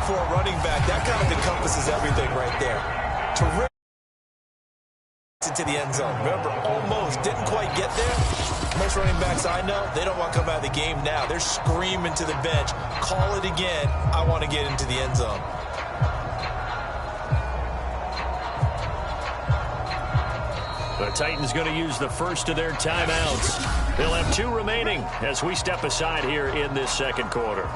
for a running back, that kind of encompasses everything right there. Terrific into the end zone. Remember, almost didn't quite get there. Most running backs I know, they don't want to come out of the game now. They're screaming to the bench, call it again, I want to get into the end zone. The Titans going to use the first of their timeouts. They'll have 2 remaining as we step aside here in this second quarter.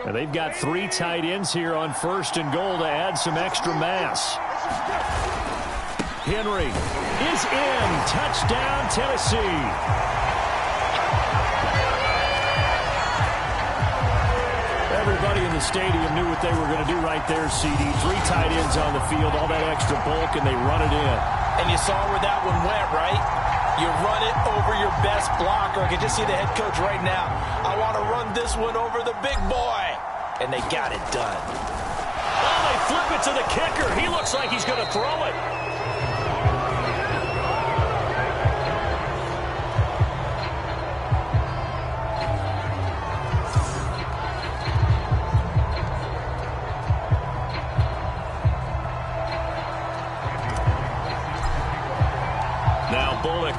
And they've got 3 tight ends here on 1st and goal to add some extra mass. Henry is in. Touchdown, Tennessee. Everybody in the stadium knew what they were going to do right there, CD. 3 tight ends on the field, all that extra bulk, and they run it in. And you saw where that one went, right? You run it over your best blocker. I can just see the head coach right now. I want to run this one over the big boy. And they got it done. Oh, they flip it to the kicker. He looks like he's going to throw it.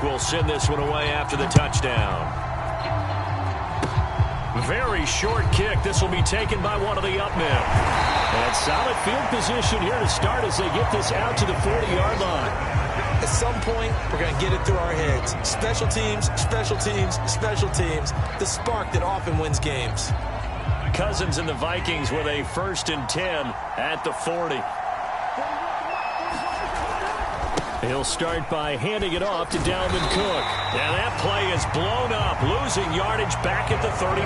Will send this one away after the touchdown. Very short kick. This will be taken by one of the up men. And solid field position here to start as they get this out to the 40-yard line. At some point, we're going to get it through our heads. Special teams, special teams, special teams. The spark that often wins games. Cousins and the Vikings with a 1st and 10 at the 40. He'll start by handing it off to Dalvin Cook. And that play is blown up, losing yardage back at the 35.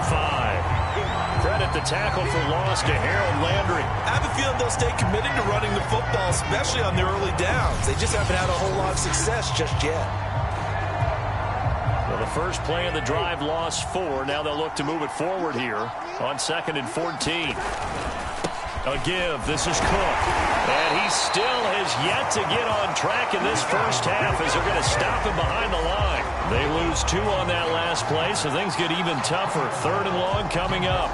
Credit the tackle for loss to Harold Landry. I have a feeling they'll stay committed to running the football, especially on the early downs. They just haven't had a whole lot of success just yet. Well, the first play of the drive lost 4. Now they'll look to move it forward here on 2nd and 14. A give. This is Cook. And he still has yet to get on track in this first half as they're going to stop him behind the line. They lose 2 on that last play, so things get even tougher. 3rd and long coming up.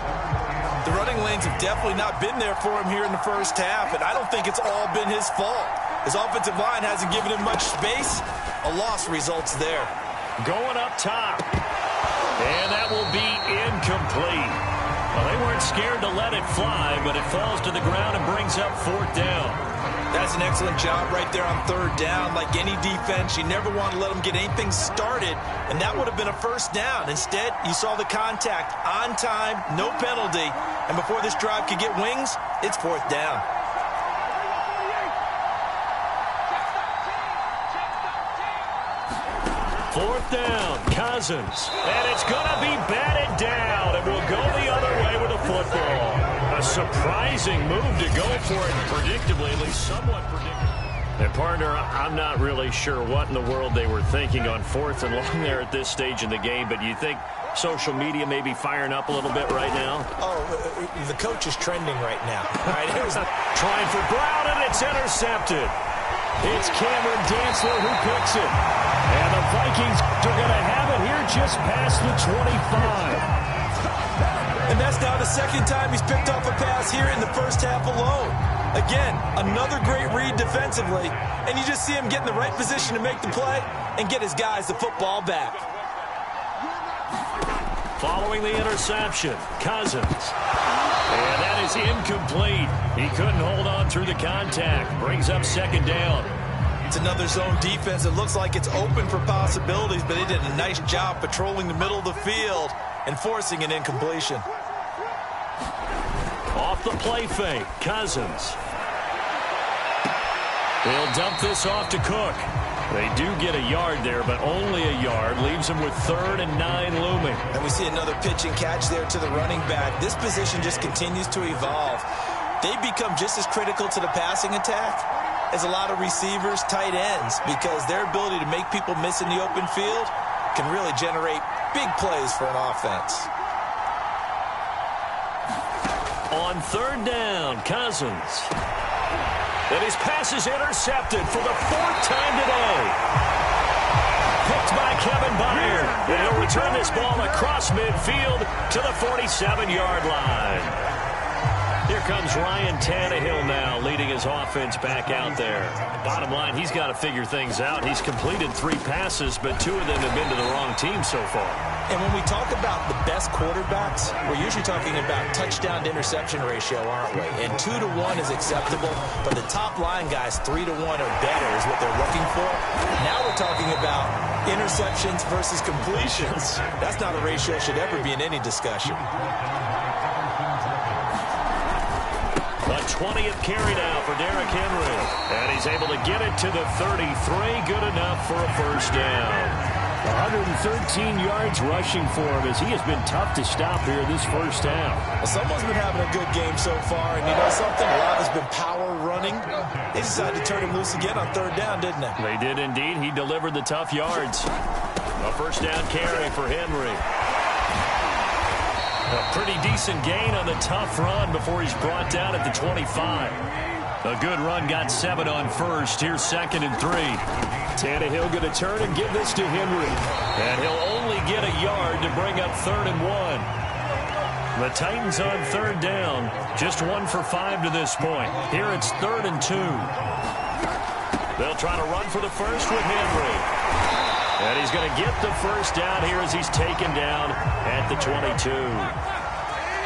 The running lanes have definitely not been there for him here in the first half, and I don't think it's all been his fault. His offensive line hasn't given him much space. A loss results there. Going up top. And that will be incomplete. Well, they weren't scared to let it fly, but it falls to the ground and brings up 4th down. That's an excellent job right there on 3rd down. Like any defense, you never want to let them get anything started, and that would have been a 1st down. Instead, you saw the contact on time, no penalty, and before this drive could get wings, it's 4th down. Fourth down, Cousins. And it's going to be batted down. It will go the other way with the football. A surprising move to go for it, predictably, at least somewhat predictably. And, partner, I'm not really sure what in the world they were thinking on 4th and long there at this stage in the game, but you think social media may be firing up a little bit right now? Oh, the coach is trending right now. Right? Trying for Brown, and it's intercepted. It's Cameron Dantzler who picks it. And the Vikings are going to have it here just past the 25. And that's now the 2nd time he's picked off a pass here in the first half alone. Again, another great read defensively. And you just see him get in the right position to make the play and get his guys the football back. Following the interception, Cousins. And that is incomplete. He couldn't hold on through the contact. Brings up 2nd down. It's another zone defense. It looks like it's open for possibilities, but they did a nice job patrolling the middle of the field and forcing an incompletion. Off the play fake, Cousins. They'll dump this off to Cook. They do get a yard there, but only a yard. Leaves them with 3rd and 9 looming. And we see another pitch and catch there to the running back. This position just continues to evolve. They become just as critical to the passing attack as a lot of receivers, tight ends, because their ability to make people miss in the open field can really generate big plays for an offense. On 3rd down, Cousins. And his pass is intercepted for the 4th time today. Picked by Kevin Byard. And he'll return this ball across midfield to the 47-yard line. Here comes Ryan Tannehill now, leading his offense back out there. Bottom line, he's got to figure things out. He's completed 3 passes, but 2 of them have been to the wrong team so far. And when we talk about the best quarterbacks, we're usually talking about touchdown to interception ratio, aren't we? And 2 to 1 is acceptable, but the top line guys, 3 to 1 or better is what they're looking for. Now we're talking about interceptions versus completions. That's not a ratio that should ever be in any discussion. A 20th carry now for Derrick Henry. And he's able to get it to the 33. Good enough for a first down. 113 yards rushing for him as he has been tough to stop here this first half. Well, someone's been having a good game so far, and you know something? A lot has been power running. They decided to turn him loose again on 3rd down, didn't they? They did indeed. He delivered the tough yards. A first down carry for Henry. A pretty decent gain on the tough run before he's brought down at the 25. A good run got 7 on first. Here's 2nd and 3. Tannehill going to turn and give this to Henry. And he'll only get a yard to bring up 3rd and 1. The Titans on 3rd down. Just 1 for 5 to this point. Here it's 3rd and 2. They'll try to run for the first with Henry. And he's going to get the first down here as he's taken down at the 22.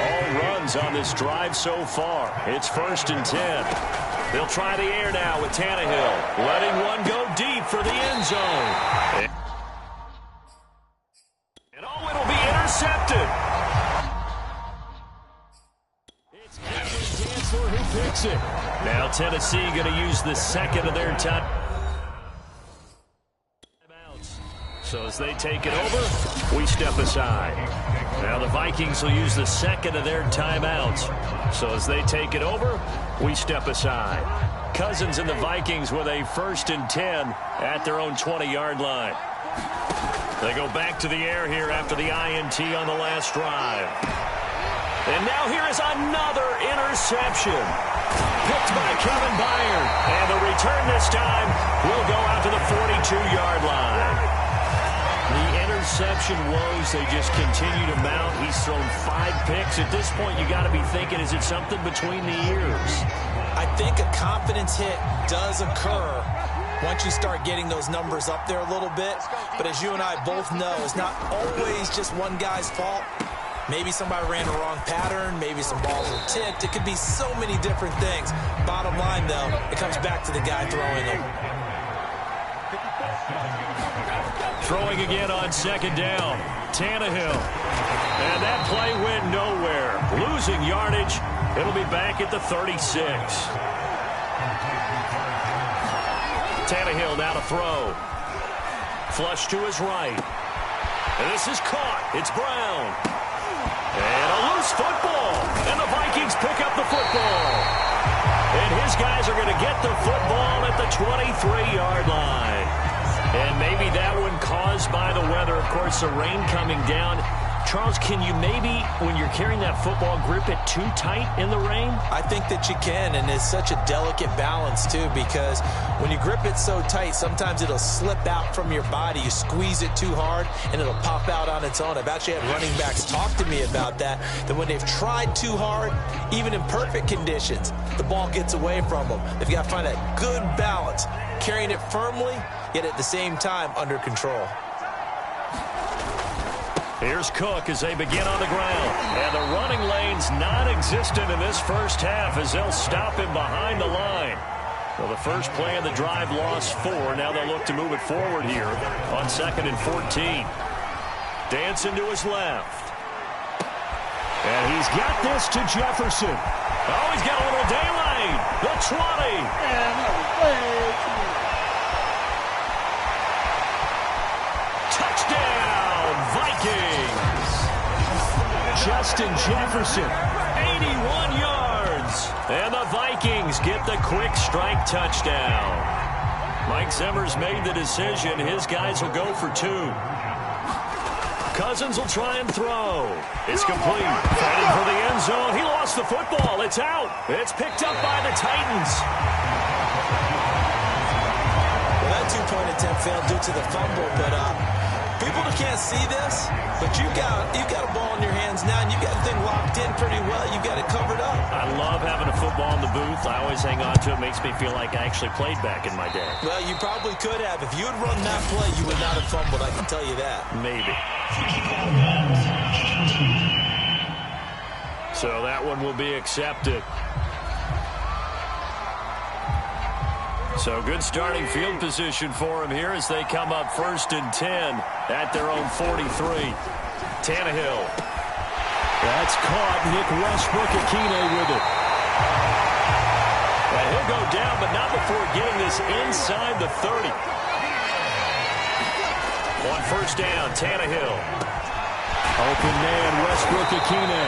All runs on this drive so far. It's 1st and 10. They'll try the air now with Tannehill. Letting one go deep for the end zone. And oh, it'll be intercepted. It's Chancellor who picks it. Now Tennessee going to use the 2nd of their time. So as they take it over, we step aside. Now the Vikings will use the 2nd of their timeouts. So as they take it over, we step aside. Cousins and the Vikings with a 1st and 10 at their own 20-yard line. They go back to the air here after the INT on the last drive. And now here is another interception. Picked by Kevin Byard. And the return this time will go out to the 42-yard line. The interception woes, they just continue to mount. He's thrown 5 picks. At this point, you got to be thinking, is it something between the ears? I think a confidence hit does occur once you start getting those numbers up there a little bit. But as you and I both know, it's not always just one guy's fault. Maybe somebody ran the wrong pattern. Maybe some balls were tipped. It could be so many different things. Bottom line, though, it comes back to the guy throwing them. Throwing again on 2nd down. Tannehill. And that play went nowhere. Losing yardage. It'll be back at the 36. Tannehill now to throw. Flush to his right. And this is caught. It's Brown. And a loose football. And the Vikings pick up the football. And his guys are going to get the football at the 23-yard line. And maybe that one caused by the weather. Of course, the rain coming down. Charles, can you maybe, when you're carrying that football, grip it too tight in the rain? I think that you can, and it's such a delicate balance, too, because when you grip it so tight, sometimes it'll slip out from your body. You squeeze it too hard, and it'll pop out on its own. I've actually had running backs talk to me about that when they've tried too hard, even in perfect conditions, the ball gets away from them. They've got to find a good balance, carrying it firmly, yet at the same time under control. Here's Cook as they begin on the ground. And the running lane's non-existent in this first half as they'll stop him behind the line. Well, the first play of the drive lost 4. Now they'll look to move it forward here on 2nd and 14. Dancing to his left. And he's got this to Jefferson. Oh, he's got a little daylight. The 20. Touchdown, Vikings. Justin Jefferson, 81 yards. And the Vikings get the quick strike touchdown. Mike Zimmer's made the decision. His guys will go for 2. Cousins will try and throw. It's complete. Fighting for the end zone. He lost the football. It's out. It's picked up by the Titans. Well, that 2 two-point attempt failed due to the fumble, but people can't see this, but you've got a ball in your hands now, and you've got the thing locked in pretty well. You've got it covered up. I love having a football in the booth. I always hang on to it. Makes me feel like I actually played back in my day. Well, you probably could have. If you had run that play, you would not have fumbled. I can tell you that. Maybe. So that one will be accepted. So good starting field position for him here as they come up 1st and 10 at their own 43. Tannehill. That's caught. Nick Westbrook-Akine with it. And he'll go down, but not before getting this inside the 30. On 1st down, Tannehill. Open man, Westbrook-Akine.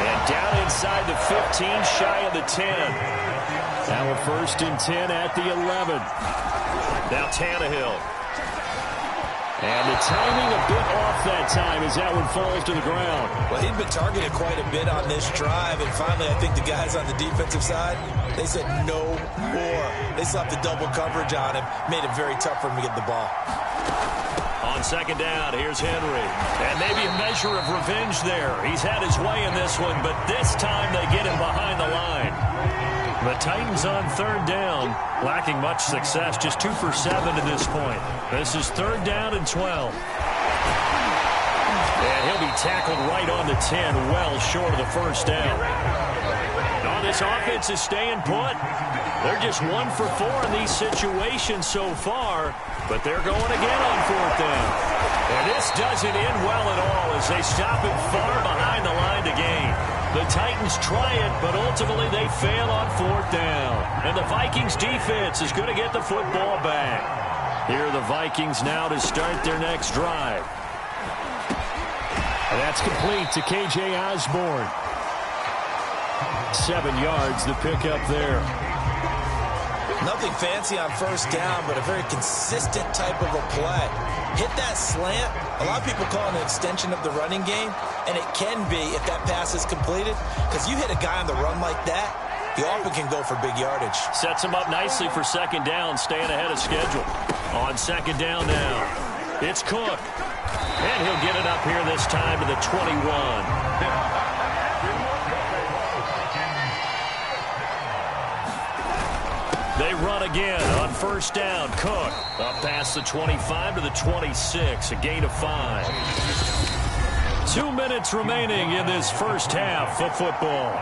And down inside the 15, shy of the 10. Now a 1st and 10 at the 11. Now Tannehill. And the timing a bit off that time as that one falls to the ground. Well, he'd been targeted quite a bit on this drive, and finally I think the guys on the defensive side, they said no more. They slapped the double coverage on him, made it very tough for him to get the ball. On 2nd down, here's Henry. And maybe a measure of revenge there. He's had his way in this one, but this time they get him behind the line. The Titans on 3rd down, lacking much success, just 2 for 7 to this point. This is 3rd down and 12. And he'll be tackled right on the 10, well short of the 1st down. No, this offense is staying put. They're just 1 for 4 in these situations so far, but they're going again on 4th down. And this doesn't end well at all as they stop it far behind the line to gain. The Titans try it, but ultimately they fail on 4th down. And the Vikings defense is going to get the football back. Here are the Vikings now to start their next drive. And that's complete to K.J. Osborne. 7 yards the pickup there. Nothing fancy on 1st down, but a very consistent type of a play. Hit that slant. A lot of people call it an extension of the running game, and it can be if that pass is completed, because you hit a guy on the run like that, he often can go for big yardage. Sets him up nicely for 2nd down, staying ahead of schedule. On 2nd down now, it's Cook. And he'll get it up here this time to the 21. They run again on 1st down. Cook up past the 25 to the 26, a gain of 5. 2 minutes remaining in this 1st half of football.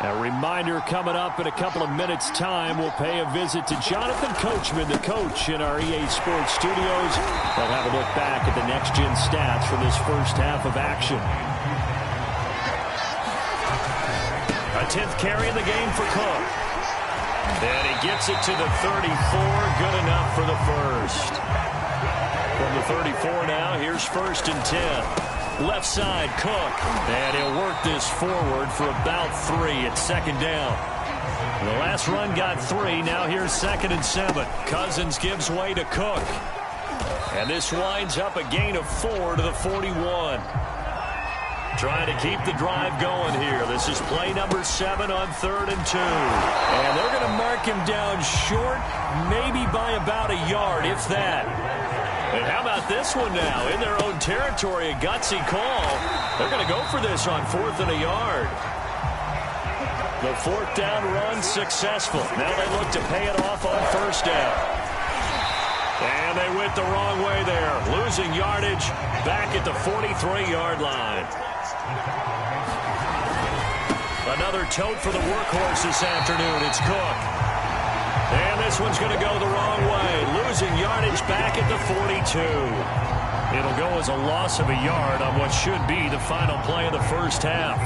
A reminder coming up in a couple of minutes' time, we'll pay a visit to Jonathan Coachman, the coach in our EA Sports studios. They'll have a look back at the next-gen stats from this 1st half of action. A 10th carry in the game for Cook. And he gets it to the 34. Good enough for the 1st. From the 34 now, here's 1st and 10. Left side, Cook. And he'll work this forward for about 3 at 2nd down. The last run got 3. Now here's 2nd and 7. Cousins gives way to Cook. And this winds up a gain of 4 to the 41. Trying to keep the drive going here. This is play number 7 on 3rd and 2. And they're going to mark him down short, maybe by about a yard, if that. And how about this one now? In their own territory, a gutsy call. They're going to go for this on 4th and a yard. The 4th down run successful. Now they look to pay it off on 1st down. And they went the wrong way there. Losing yardage back at the 43-yard line. Another tote for the workhorse this afternoon. It's Cook. And this one's going to go the wrong way. Losing yardage back at the 42. It'll go as a loss of a yard on what should be the final play of the 1st half.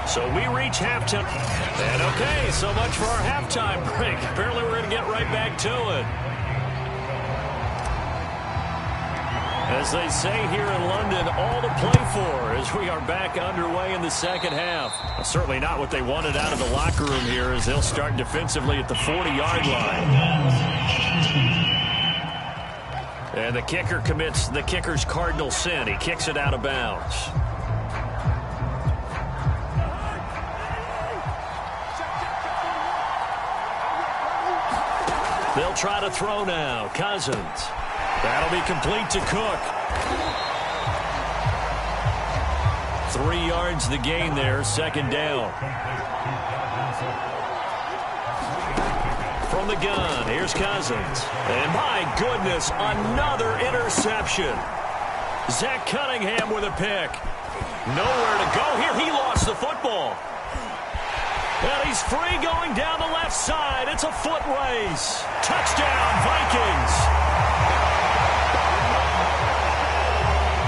So we reach halftime. And okay, so much for our halftime break. Apparently we're going to get right back to it. As they say here in London, all to play for as we are back underway in the 2nd half. Certainly not what they wanted out of the locker room here as they'll start defensively at the 40-yard line. And the kicker commits the kicker's cardinal sin. He kicks it out of bounds. They'll try to throw now. Cousins. That'll be complete to Cook. 3 yards the gain there, second down. From the gun, here's Cousins. And my goodness, another interception. Zach Cunningham with a pick. Nowhere to go here. He lost the football. And he's free going down the left side. It's a foot race. Touchdown, Vikings.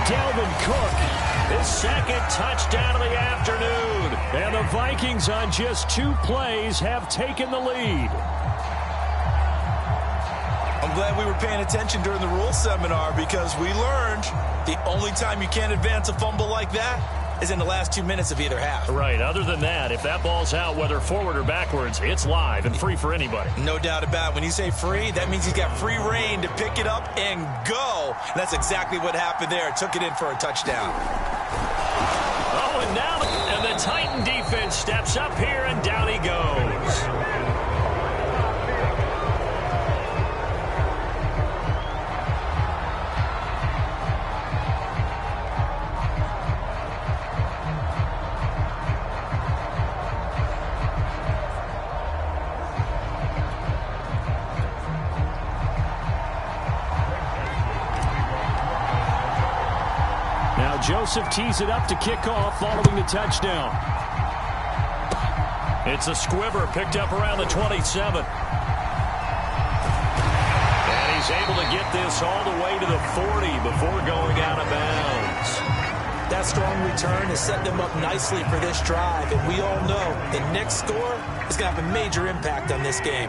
Dalvin Cook, his second touchdown of the afternoon. And the Vikings on just 2 plays have taken the lead. I'm glad we were paying attention during the rules seminar because we learned the only time you can't advance a fumble like that is in the last 2 minutes of either half. Right. Other than that, if that ball's out, whether forward or backwards, it's live and free for anybody. No doubt about it. When you say free, that means he's got free reign to pick it up and go. And that's exactly what happened there. Took it in for a touchdown. Oh, and now the Titan defense steps up here, and down he goes. Joseph tees it up to kick off following the touchdown. It's a squibber picked up around the 27. And he's able to get this all the way to the 40 before going out of bounds. That strong return has set them up nicely for this drive. And we all know the next score is going to have a major impact on this game.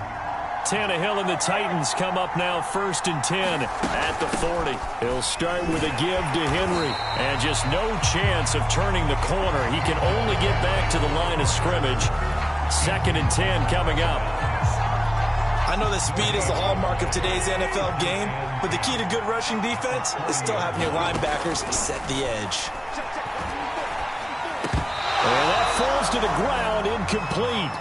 Tannehill and the Titans come up now 1st and 10 at the 40. He'll start with a give to Henry. And just no chance of turning the corner. He can only get back to the line of scrimmage. 2nd and 10 coming up. I know that speed is the hallmark of today's NFL game, but the key to good rushing defense is still having your linebackers set the edge. And that falls to the ground, incomplete.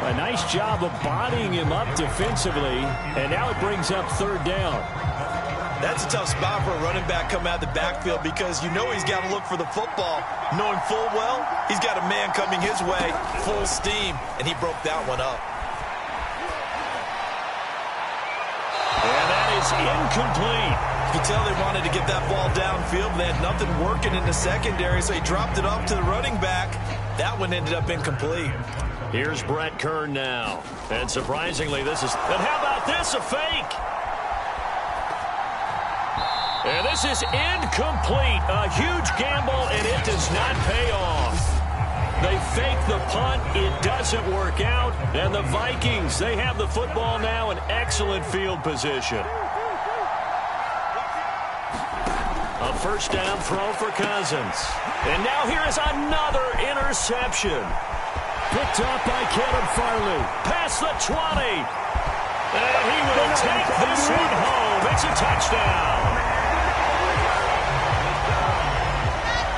A nice job of bodying him up defensively, and now it brings up 3rd down. That's a tough spot for a running back coming out of the backfield because you know he's got to look for the football, knowing full well he's got a man coming his way, full steam, and he broke that one up. And that is incomplete. You can tell they wanted to get that ball downfield, but they had nothing working in the secondary, so he dropped it off to the running back. That one ended up incomplete. Here's Brett Kern now. And surprisingly, and how about this, a fake? And this is incomplete. A huge gamble, and it does not pay off. They fake the punt. It doesn't work out. And the Vikings, they have the football now in excellent field position. A 1st down throw for Cousins. And now here is another interception. Picked up by Caleb Farley. Past the 20. And he will take this one home. It's a touchdown.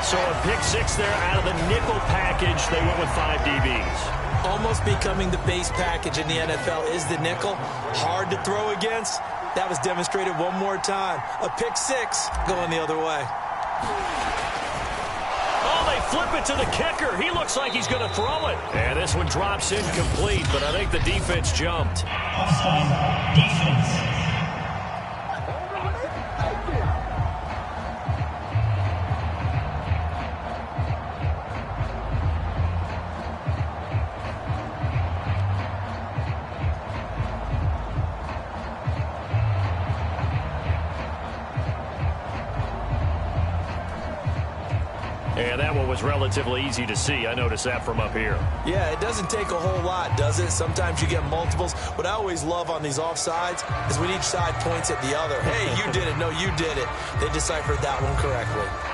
So a pick 6 there out of the nickel package. They went with 5 DBs. Almost becoming the base package in the NFL is the nickel. Hard to throw against. That was demonstrated one more time. A pick 6 going the other way. Flip it to the kicker. He looks like he's going to throw it. And this one drops incomplete, but I think the defense jumped. Offside defense. And that one was relatively easy to see. I noticed that from up here. Yeah, it doesn't take a whole lot, does it? Sometimes you get multiples. What I always love on these offsides is when each side points at the other. Hey, you did it. No, you did it. They deciphered that one correctly.